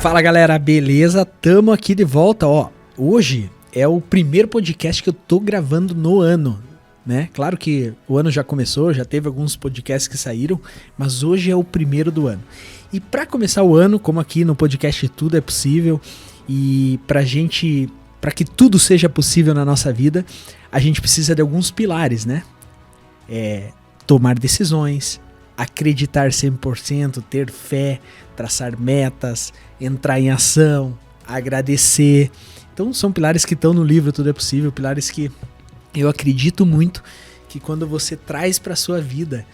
Fala galera, beleza? Tamo aqui de volta, ó. Hoje é o primeiro podcast que eu tô gravando no ano, né? Claro que o ano já começou, já teve alguns podcasts que saíram, mas hoje é o primeiro do ano. E pra começar o ano, como aqui no podcast tudo é possível, e pra que tudo seja possível na nossa vida, a gente precisa de alguns pilares, né? Tomar decisões, acreditar 100%, ter fé, traçar metas, entrar em ação, agradecer. Então são pilares que estão no livro Tudo é Possível, pilares que eu acredito muito que quando você traz para a sua vida,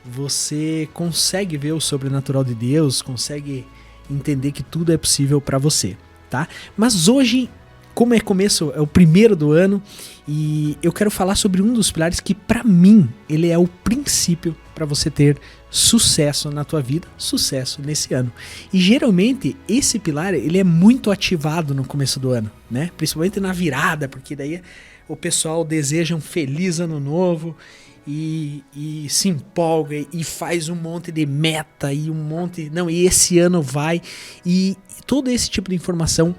você consegue ver o sobrenatural de Deus, consegue entender que tudo é possível para você, tá? Mas hoje, como é começo, é o primeiro do ano, e eu quero falar sobre um dos pilares que para mim ele é o princípio para você ter sucesso na tua vida, sucesso nesse ano. E geralmente esse pilar ele é muito ativado no começo do ano, né? Principalmente na virada, porque daí o pessoal deseja um feliz ano novo e se empolga e faz um monte de meta e e esse ano vai, e todo esse tipo de informação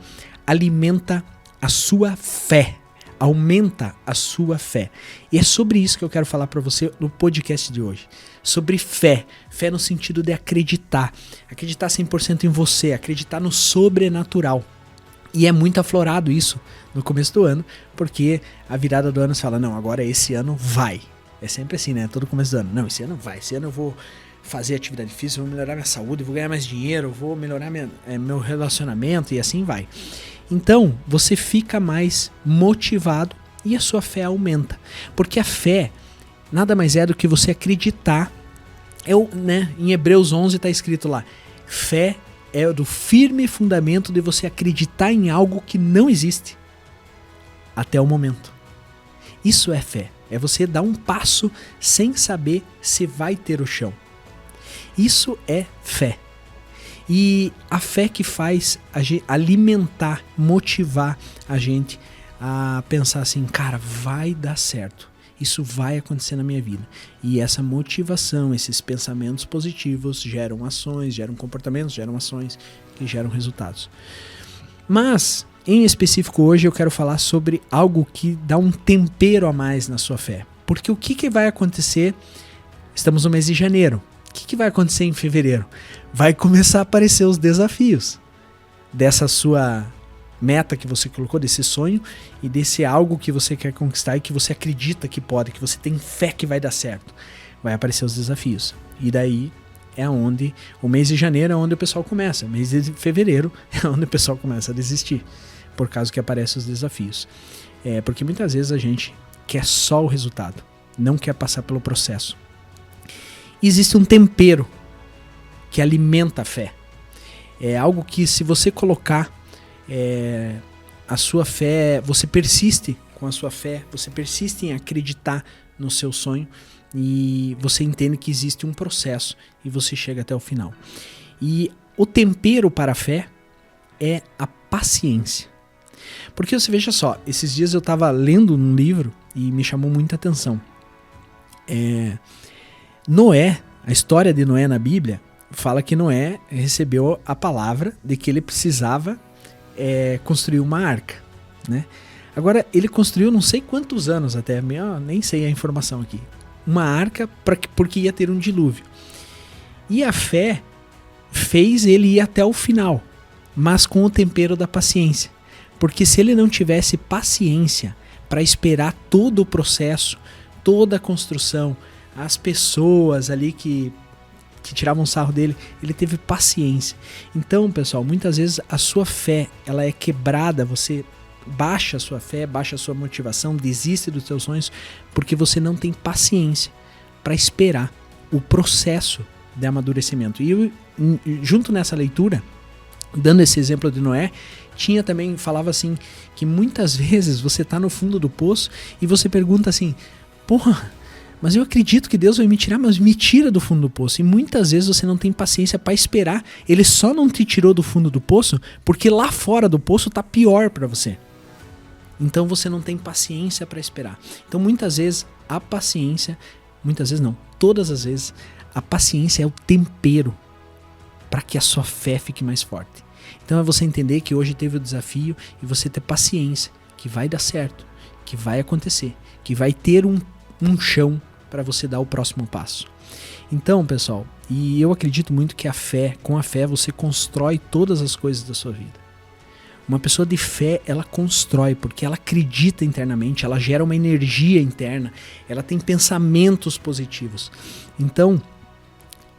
alimenta a sua fé, aumenta a sua fé. E é sobre isso que eu quero falar para você no podcast de hoje. Sobre fé. Fé no sentido de acreditar. Acreditar 100% em você, acreditar no sobrenatural. E é muito aflorado isso no começo do ano, porque a virada do ano você fala, não, agora esse ano vai. É sempre assim, né? Todo começo do ano. Não, esse ano vai. Esse ano eu vou fazer atividade física, vou melhorar minha saúde, vou ganhar mais dinheiro, vou melhorar meu relacionamento e assim vai. Então, você fica mais motivado e a sua fé aumenta. Porque a fé nada mais é do que você acreditar. Em Hebreus 11 está escrito lá, fé é do firme fundamento de você acreditar em algo que não existe até o momento. Isso é fé. É você dar um passo sem saber se vai ter o chão. Isso é fé. E a fé que faz a gente alimentar, motivar a gente a pensar assim, cara, vai dar certo. Isso vai acontecer na minha vida. E essa motivação, esses pensamentos positivos geram ações, geram comportamentos, geram ações que geram resultados. Mas, em específico hoje, eu quero falar sobre algo que dá um tempero a mais na sua fé. Porque o que vai acontecer? Estamos no mês de janeiro. O que vai acontecer em fevereiro? Vai começar a aparecer os desafios dessa sua meta que você colocou, desse sonho e desse algo que você quer conquistar e que você acredita que pode, que você tem fé que vai dar certo. Vai aparecer os desafios. E daí é onde o mês de janeiro é onde o pessoal começa. O mês de fevereiro é onde o pessoal começa a desistir, por causa que aparecem os desafios. Porque muitas vezes a gente quer só o resultado, não quer passar pelo processo. Existe um tempero que alimenta a fé. É algo que, se você colocar a sua fé, você persiste com a sua fé, você persiste em acreditar no seu sonho e você entende que existe um processo e você chega até o final. E o tempero para a fé é a paciência. Porque você veja só, esses dias eu estava lendo um livro e me chamou muita atenção. Noé, a história de Noé na Bíblia, fala que Noé recebeu a palavra de que ele precisava construir uma arca, né? Agora, ele construiu não sei quantos anos até, nem sei a informação aqui, uma arca porque ia ter um dilúvio. E a fé fez ele ir até o final, mas com o tempero da paciência. Porque se ele não tivesse paciência para esperar todo o processo, toda a construção, as pessoas ali que tiravam sarro dele, ele teve paciência. Então, pessoal, muitas vezes a sua fé ela é quebrada, você baixa a sua fé, baixa a sua motivação, desiste dos seus sonhos, porque você não tem paciência para esperar o processo de amadurecimento. E eu, junto nessa leitura, dando esse exemplo de Noé, falava assim, que muitas vezes você está no fundo do poço e você pergunta assim, porra, mas eu acredito que Deus vai me tirar, mas me tira do fundo do poço. E muitas vezes você não tem paciência para esperar. Ele só não te tirou do fundo do poço porque lá fora do poço tá pior para você. Então você não tem paciência para esperar. Então muitas vezes a paciência, muitas vezes não, todas as vezes, a paciência é o tempero para que a sua fé fique mais forte. Então é você entender que hoje teve o desafio e você ter paciência, que vai dar certo, que vai acontecer, que vai ter um chão para você dar o próximo passo. Então, pessoal, e eu acredito muito que com a fé você constrói todas as coisas da sua vida. Uma pessoa de fé, ela constrói, porque ela acredita internamente, ela gera uma energia interna, ela tem pensamentos positivos. Então,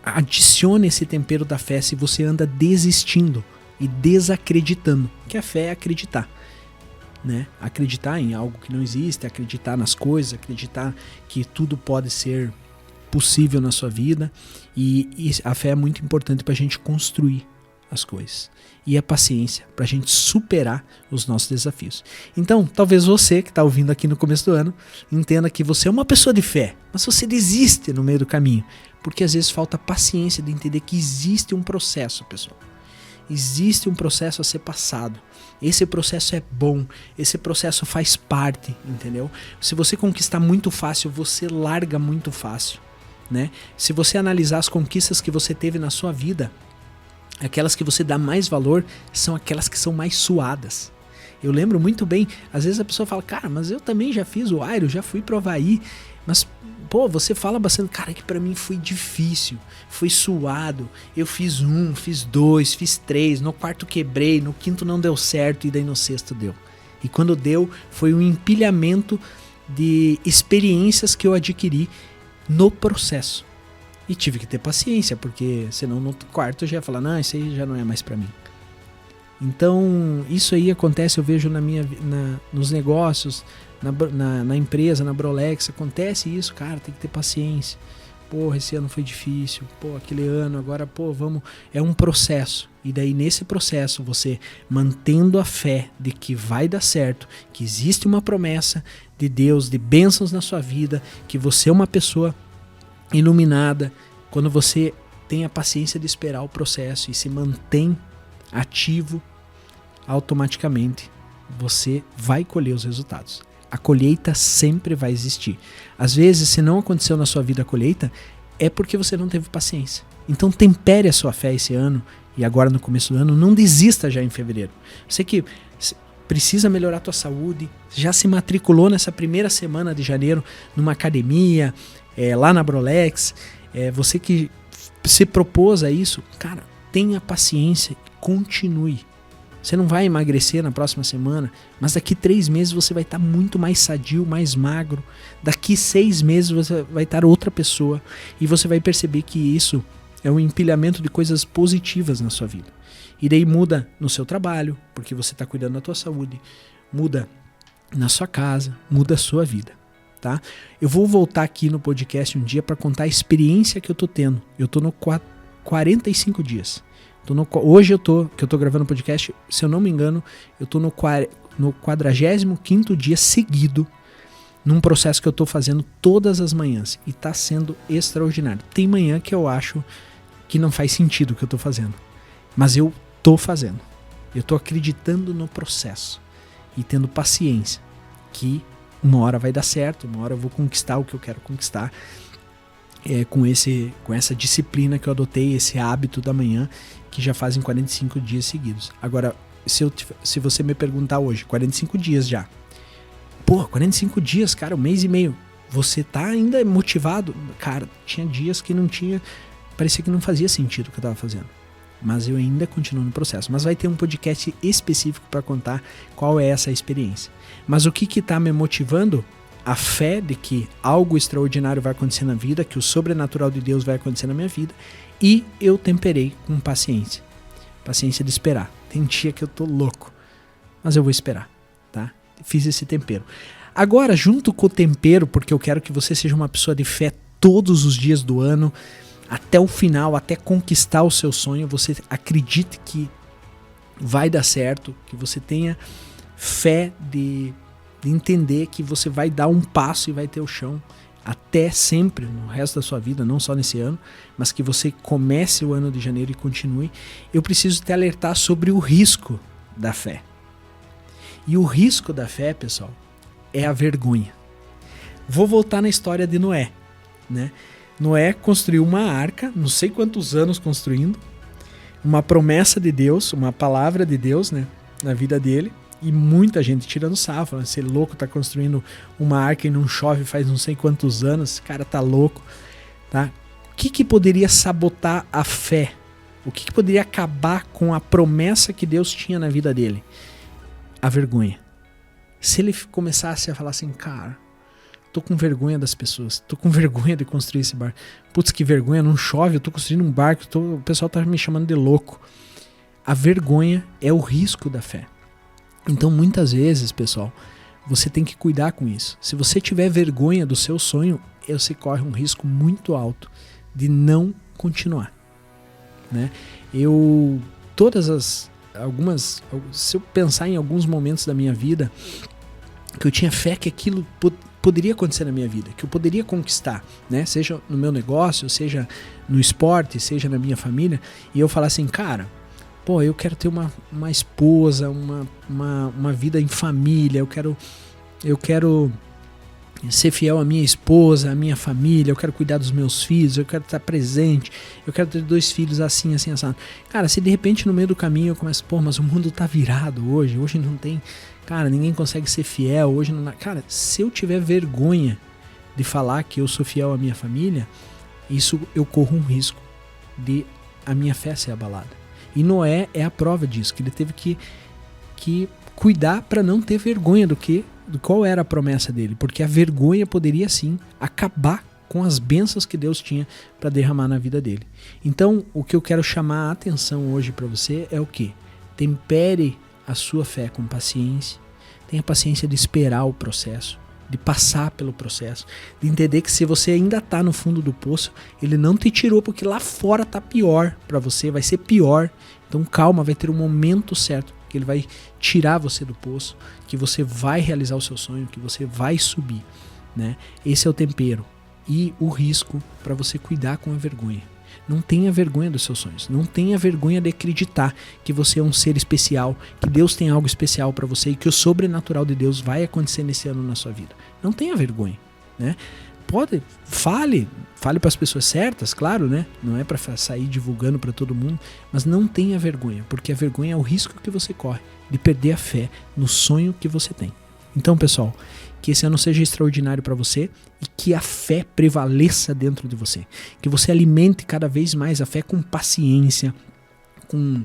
adicione esse tempero da fé se você anda desistindo e desacreditando, que a fé é acreditar, né? Acreditar em algo que não existe, acreditar nas coisas, acreditar que tudo pode ser possível na sua vida, e a fé é muito importante para a gente construir as coisas, e a paciência para a gente superar os nossos desafios. Então, talvez você que está ouvindo aqui no começo do ano entenda que você é uma pessoa de fé, mas você desiste no meio do caminho, porque às vezes falta paciência de entender que existe um processo, pessoal. Existe um processo a ser passado. Esse processo é bom, esse processo faz parte, entendeu? Se você conquistar muito fácil, você larga muito fácil, né? Se você analisar as conquistas que você teve na sua vida, aquelas que você dá mais valor são aquelas que são mais suadas. Eu lembro muito bem, às vezes a pessoa fala, cara, mas eu também já fiz o Iron, já fui pro Havaí, mas pô, você fala bastante, cara, que pra mim foi difícil, foi suado, eu fiz 1, fiz 2, fiz 3, no quarto quebrei, no quinto não deu certo e daí no sexto deu. E quando deu, foi um empilhamento de experiências que eu adquiri no processo. E tive que ter paciência, porque senão no quarto eu já ia falar, não, isso aí já não é mais pra mim. Então, isso aí acontece, eu vejo nos negócios, na empresa, na Brolex, acontece isso, cara, tem que ter paciência. Porra, esse ano foi difícil, pô, aquele ano, agora, pô, vamos... É um processo, e daí nesse processo, você mantendo a fé de que vai dar certo, que existe uma promessa de Deus, de bênçãos na sua vida, que você é uma pessoa iluminada, quando você tem a paciência de esperar o processo e se mantém ativo, automaticamente você vai colher os resultados. A colheita sempre vai existir. Às vezes, se não aconteceu na sua vida a colheita, é porque você não teve paciência. Então tempere a sua fé esse ano, e agora no começo do ano, não desista já em fevereiro. Você que precisa melhorar a tua saúde, já se matriculou nessa primeira semana de janeiro numa academia, lá na Brolex, você que se propôs a isso, cara, tenha paciência e continue. Você não vai emagrecer na próxima semana, mas daqui 3 meses você vai estar muito mais sadio, mais magro. Daqui 6 meses você vai estar outra pessoa, e você vai perceber que isso é um empilhamento de coisas positivas na sua vida. E daí muda no seu trabalho, porque você está cuidando da tua saúde, muda na sua casa, muda a sua vida. Tá? Eu vou voltar aqui no podcast um dia para contar a experiência que eu tô tendo. Eu tô no 45 dias. Hoje que eu tô gravando o podcast, se eu não me engano, eu tô no 45º dia seguido num processo que eu tô fazendo todas as manhãs, e tá sendo extraordinário. Tem manhã que eu acho que não faz sentido o que eu tô fazendo, mas eu tô fazendo. Eu tô acreditando no processo e tendo paciência que uma hora vai dar certo, uma hora eu vou conquistar o que eu quero conquistar, com essa disciplina que eu adotei, esse hábito da manhã, que já fazem 45 dias seguidos. Agora, se você me perguntar hoje, 45 dias já, pô, 45 dias, cara, 1 mês e meio, você tá ainda motivado? Cara, tinha dias que não tinha, parecia que não fazia sentido o que eu tava fazendo. Mas eu ainda continuo no processo. Mas vai ter um podcast específico para contar qual é essa experiência. Mas o que está me motivando? A fé de que algo extraordinário vai acontecer na vida, que o sobrenatural de Deus vai acontecer na minha vida, e eu temperei com paciência. Paciência de esperar. Tem dia que eu tô louco, mas eu vou esperar, tá? Fiz esse tempero. Agora, junto com o tempero, porque eu quero que você seja uma pessoa de fé todos os dias do ano, até o final, até conquistar o seu sonho, você acredite que vai dar certo, que você tenha fé de entender que você vai dar um passo e vai ter o chão até sempre, no resto da sua vida, não só nesse ano, mas que você comece o ano de janeiro e continue. Eu preciso te alertar sobre o risco da fé. E o risco da fé, pessoal, é a vergonha. Vou voltar na história de Noé, né? Noé construiu uma arca, não sei quantos anos construindo, uma promessa de Deus, uma palavra de Deus, né, na vida dele, e muita gente tirando sarro, falando, esse louco tá construindo uma arca e não chove faz não sei quantos anos, esse cara tá louco, tá? O que poderia sabotar a fé? O que poderia acabar com a promessa que Deus tinha na vida dele? A vergonha. Se ele começasse a falar assim, cara, tô com vergonha das pessoas, tô com vergonha de construir esse barco. Putz, que vergonha, não chove, eu tô construindo um barco, o pessoal tá me chamando de louco. A vergonha é o risco da fé. Então, muitas vezes, pessoal, você tem que cuidar com isso. Se você tiver vergonha do seu sonho, você corre um risco muito alto de não continuar, né? Se eu pensar em alguns momentos da minha vida que eu tinha fé que aquilo poderia acontecer na minha vida, que eu poderia conquistar, né? Seja no meu negócio, seja no esporte, seja na minha família, e eu falar assim, cara, pô, eu quero ter uma esposa, uma vida em família, eu quero ser fiel à minha esposa, à minha família, eu quero cuidar dos meus filhos, eu quero estar presente, eu quero ter 2 filhos assim, assim, assado. Cara, se de repente no meio do caminho eu começo, pô, mas o mundo tá virado hoje não tem, cara, ninguém consegue ser fiel, hoje não dá. Cara, se eu tiver vergonha de falar que eu sou fiel à minha família, isso eu corro um risco de a minha fé ser abalada. E Noé é a prova disso, que ele teve que cuidar para não ter vergonha do qual era a promessa dele, porque a vergonha poderia sim acabar com as bênçãos que Deus tinha para derramar na vida dele. Então, o que eu quero chamar a atenção hoje para você é o quê? Tempere a sua fé com paciência, tenha paciência de esperar o processo, de passar pelo processo, de entender que se você ainda está no fundo do poço, ele não te tirou porque lá fora tá pior para você, vai ser pior. Então calma, vai ter um momento certo que ele vai tirar você do poço, que você vai realizar o seu sonho, que você vai subir, né? Esse é o tempero e o risco para você cuidar com a vergonha. Não tenha vergonha dos seus sonhos, não tenha vergonha de acreditar que você é um ser especial, que Deus tem algo especial para você e que o sobrenatural de Deus vai acontecer nesse ano na sua vida. Não tenha vergonha, né? Fale para as pessoas certas, claro, né? Não é para sair divulgando para todo mundo, mas não tenha vergonha, porque a vergonha é o risco que você corre de perder a fé no sonho que você tem. Então, pessoal, que esse ano seja extraordinário para você e que a fé prevaleça dentro de você, que você alimente cada vez mais a fé com paciência, com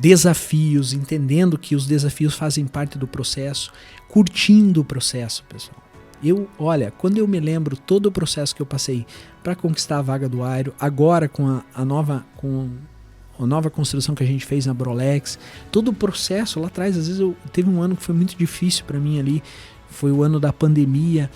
desafios, entendendo que os desafios fazem parte do processo, curtindo o processo, pessoal. Quando eu me lembro todo o processo que eu passei para conquistar a vaga do Aero, agora com a nova construção que a gente fez na Brolex, todo o processo lá atrás, às vezes teve um ano que foi muito difícil para mim ali, foi o ano da pandemia,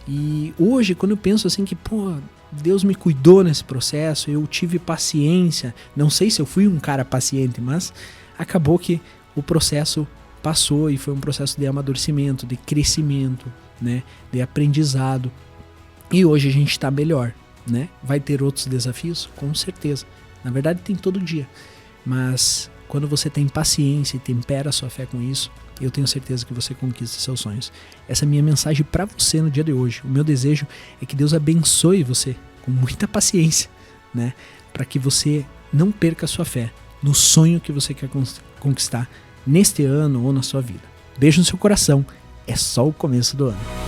e hoje quando eu penso assim que, pô, Deus me cuidou nesse processo, eu tive paciência, não sei se eu fui um cara paciente, mas acabou que o processo passou e foi um processo de amadurecimento, de crescimento, né, de aprendizado, e hoje a gente está melhor, né? Vai ter outros desafios? Com certeza, na verdade tem todo dia, mas quando você tem paciência e tempera a sua fé com isso, eu tenho certeza que você conquista seus sonhos. Essa é a minha mensagem para você no dia de hoje. O meu desejo é que Deus abençoe você com muita paciência, né, para que você não perca a sua fé no sonho que você quer conquistar neste ano ou na sua vida. Beijo no seu coração. É só o começo do ano.